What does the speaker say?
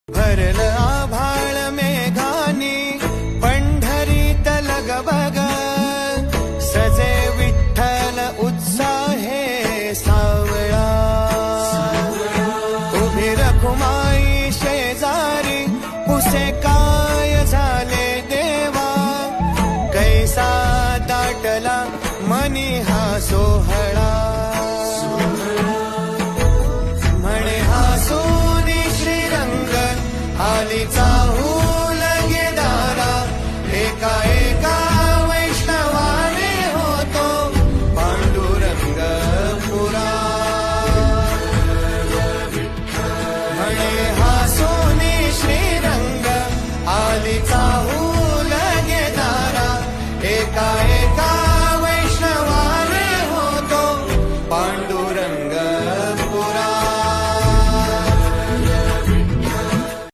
भरलं आभाळ मेघानी पंढरीत लगबग सजे विठ्ठल उत्साहे सावळा उभी रखुमाई शेजारी पुसे काय झाले देवा कैसा दाटला मनी हा सोहळा म्हणे हा सोनी श्रीरंग आलीचा